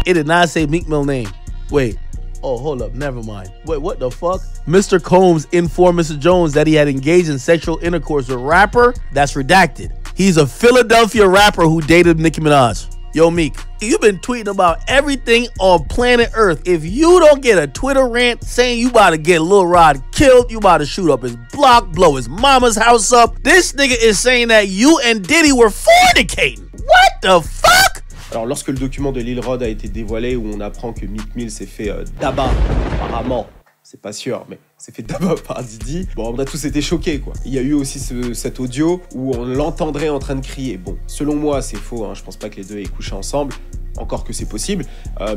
it did not say Meek Mill name. Wait. Oh, hold up. Never mind. Wait, what the fuck? Mr. Combs informed Mr. Jones that he had engaged in sexual intercourse with a rapper. That's redacted. He's a Philadelphia rapper who dated Nicki Minaj. Yo, Meek, you've been tweeting about everything on planet Earth. If you don't get a Twitter rant saying you about to get Lil Rod killed, you about to shoot up his block, blow his mama's house up, this nigga is saying that you and Diddy were fornicating. What the fuck? Alors lorsque le document de Lil Rod a été dévoilé, où on apprend que Meek Mill s'est fait d'abat, apparemment, c'est pas sûr, mais s'est fait d'abat par Diddy, bon, on a tous été choqués, quoi. Il y a eu aussi cet audio où on l'entendrait en train de crier. Bon, selon moi, c'est faux, hein, je pense pas que les deux aient couché ensemble, encore que c'est possible,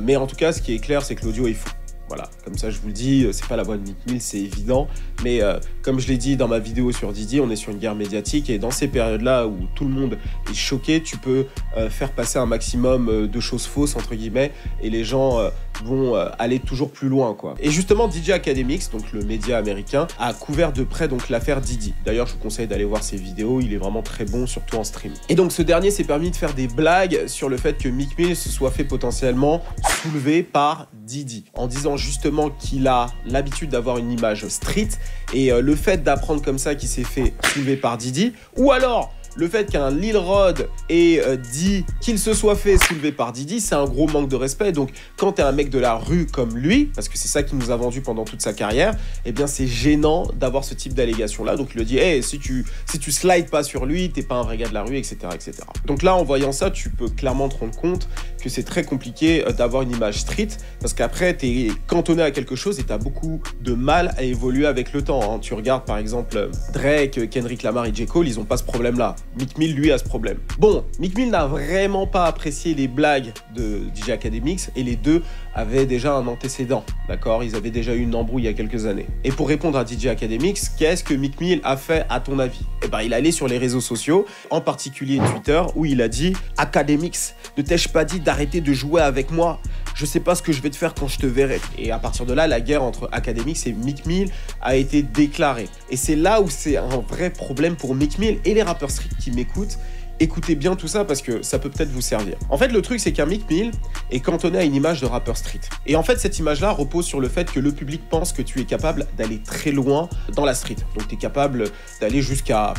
mais en tout cas, ce qui est clair, c'est que l'audio est faux. Voilà, comme ça je vous le dis, c'est pas la voix de Meek Mill, c'est évident. Mais comme je l'ai dit dans ma vidéo sur Diddy, on est sur une guerre médiatique et dans ces périodes-là où tout le monde est choqué, tu peux faire passer un maximum de choses fausses, entre guillemets, et les gens vont aller toujours plus loin, quoi. Et justement, DJ Akademiks, donc le média américain, a couvert de près donc l'affaire Diddy. D'ailleurs, je vous conseille d'aller voir ses vidéos, il est vraiment très bon, surtout en stream. Et donc ce dernier s'est permis de faire des blagues sur le fait que Meek Mill se soit fait potentiellement soulever par Diddy, en disant justement qu'il a l'habitude d'avoir une image street, et le fait d'apprendre comme ça qu'il s'est fait soulever par Diddy, ou alors le fait qu'un Lil Rod ait dit qu'il se soit fait soulever par Diddy, c'est un gros manque de respect. Donc quand t'es un mec de la rue comme lui, parce que c'est ça qu'il nous a vendu pendant toute sa carrière, eh bien c'est gênant d'avoir ce type d'allégation là. Donc il le dit, hey, si tu slides pas sur lui, t'es pas un vrai gars de la rue, etc., etc. Donc là, en voyant ça, tu peux clairement te rendre compte que c'est très compliqué d'avoir une image street, parce qu'après t'es cantonné à quelque chose et t'as beaucoup de mal à évoluer avec le temps, hein. Tu regardes par exemple Drake, Kendrick Lamar et J. Cole, ils ont pas ce problème là. Meek Mill, lui, a ce problème. Bon, Meek Mill n'a vraiment pas apprécié les blagues de DJ Akademiks et les deux avaient déjà un antécédent, d'accord? Ils avaient déjà eu une embrouille il y a quelques années. Et pour répondre à DJ Akademiks, qu'est-ce que Meek Mill a fait à ton avis? Eh ben, il est allé sur les réseaux sociaux, en particulier Twitter, où il a dit « Akademiks, ne t'ai-je pas dit d'arrêter de jouer avec moi? Je sais pas ce que je vais te faire quand je te verrai. » Et à partir de là, la guerre entre Akademiks et Meek Mill a été déclarée. Et c'est là où c'est un vrai problème pour Meek Mill et les rappeurs street qui m'écoutent. Écoutez bien tout ça parce que ça peut peut-être vous servir. En fait, le truc, c'est qu'un Meek Mill est cantonné à une image de rappeur street. Et en fait, cette image-là repose sur le fait que le public pense que tu es capable d'aller très loin dans la street. Donc, tu es capable d'aller jusqu'à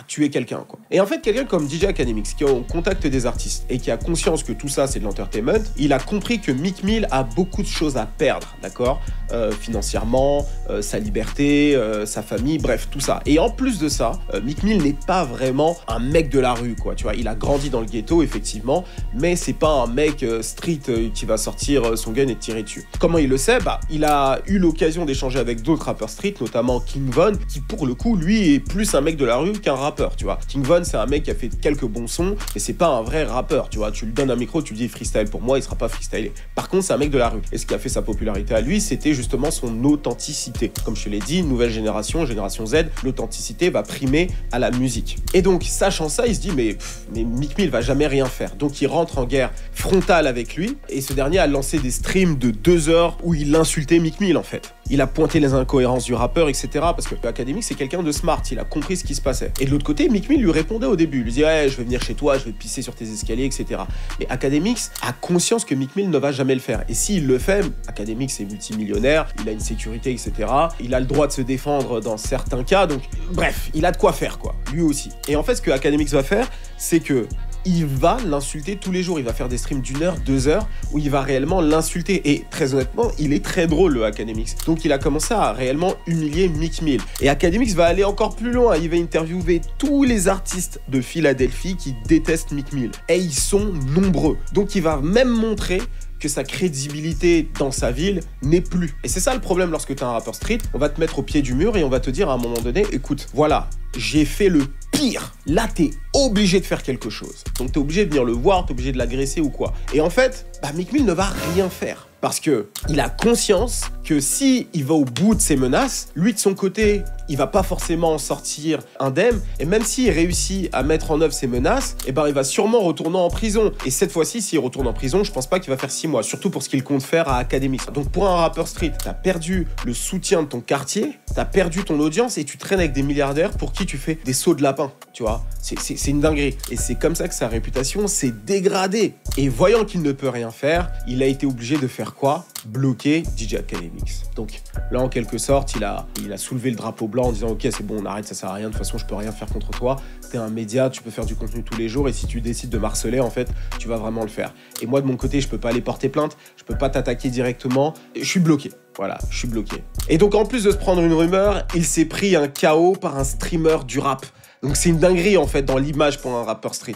tuer quelqu'un, quoi. Et en fait, quelqu'un comme DJ Akademiks, qui est en contact des artistes et qui a conscience que tout ça, c'est de l'entertainment, il a compris que Meek Mill a beaucoup de choses à perdre, d'accord, financièrement, sa liberté, sa famille, bref, tout ça. Et en plus de ça, Meek Mill n'est pas vraiment un mec de la rue, quoi, tu vois. Il a grandi dans le ghetto, effectivement, mais c'est pas un mec street qui va sortir son gun et tirer dessus. Comment il le sait? Bah, il a eu l'occasion d'échanger avec d'autres rappeurs street, notamment King Von, qui pour le coup, lui, est plus un mec de la rue qu'un rappeur, tu vois. King Von, c'est un mec qui a fait quelques bons sons, mais c'est pas un vrai rappeur, tu vois. Tu lui donnes un micro, tu lui dis freestyle pour moi, il sera pas freestylé. Par contre, c'est un mec de la rue. Et ce qui a fait sa popularité à lui, c'était justement son authenticité. Comme je te l'ai dit, nouvelle génération, génération Z, l'authenticité va primer à la musique. Et donc, sachant ça, il se dit, mais Meek Mill va jamais rien faire. Donc, il rentre en guerre frontale avec lui, et ce dernier a lancé des streams de 2 heures où il insultait Meek Mill, en fait. Il a pointé les incohérences du rappeur, etc. Parce que Akademiks, c'est quelqu'un de smart, il a compris ce qui se passait. Et de l'autre côté, Meek Mill lui répondait au début, il lui disait ouais, je vais venir chez toi, je vais pisser sur tes escaliers, etc. Mais Akademiks a conscience que Meek Mill ne va jamais le faire. Et s'il le fait, Akademiks est multimillionnaire, il a une sécurité, etc. Il a le droit de se défendre dans certains cas, donc bref, il a de quoi faire, quoi, lui aussi. Et en fait, ce que Akademiks va faire, c'est que il va l'insulter tous les jours. Il va faire des streams d'1 heure, 2 heures, où il va réellement l'insulter. Et très honnêtement, il est très drôle, le Akademiks. Donc il a commencé à réellement humilier Meek Mill. Et Akademiks va aller encore plus loin. Il va interviewer tous les artistes de Philadelphie qui détestent Meek Mill. Et ils sont nombreux. Donc il va même montrer que sa crédibilité dans sa ville n'est plus. Et c'est ça le problème lorsque tu es un rappeur street. On va te mettre au pied du mur et on va te dire à un moment donné, écoute, voilà, j'ai fait le pire. Là, t'es obligé de faire quelque chose. Donc t'es obligé de venir le voir, t'es obligé de l'agresser ou quoi. Et en fait, Meek Mill ne va rien faire. Parce que il a conscience que si il va au bout de ses menaces, lui de son côté, il va pas forcément en sortir indemne. Et même s'il réussit à mettre en œuvre ses menaces, eh ben il va sûrement retourner en prison. Et cette fois-ci, s'il retourne en prison, je pense pas qu'il va faire 6 mois. Surtout pour ce qu'il compte faire à Akademiks. Donc pour un rappeur street, t'as perdu le soutien de ton quartier, t'as perdu ton audience et tu traînes avec des milliardaires pour qui tu fais des sauts de lapin. Tu vois, c'est une dinguerie. Et c'est comme ça que sa réputation s'est dégradée. Et voyant qu'il ne peut rien faire, il a été obligé de faire quoi? Bloquer DJ Akademiks. Donc là, en quelque sorte, il a soulevé le drapeau blanc en disant ok, c'est bon, on arrête, ça sert à rien, de toute façon, je peux rien faire contre toi. T'es un média, tu peux faire du contenu tous les jours et si tu décides de m'harceler, en fait, tu vas vraiment le faire. Et moi, de mon côté, je peux pas aller porter plainte, je peux pas t'attaquer directement, je suis bloqué. Voilà, je suis bloqué. Et donc, en plus de se prendre une rumeur, il s'est pris un KO par un streamer du rap. Donc c'est une dinguerie en fait dans l'image pour un rappeur street.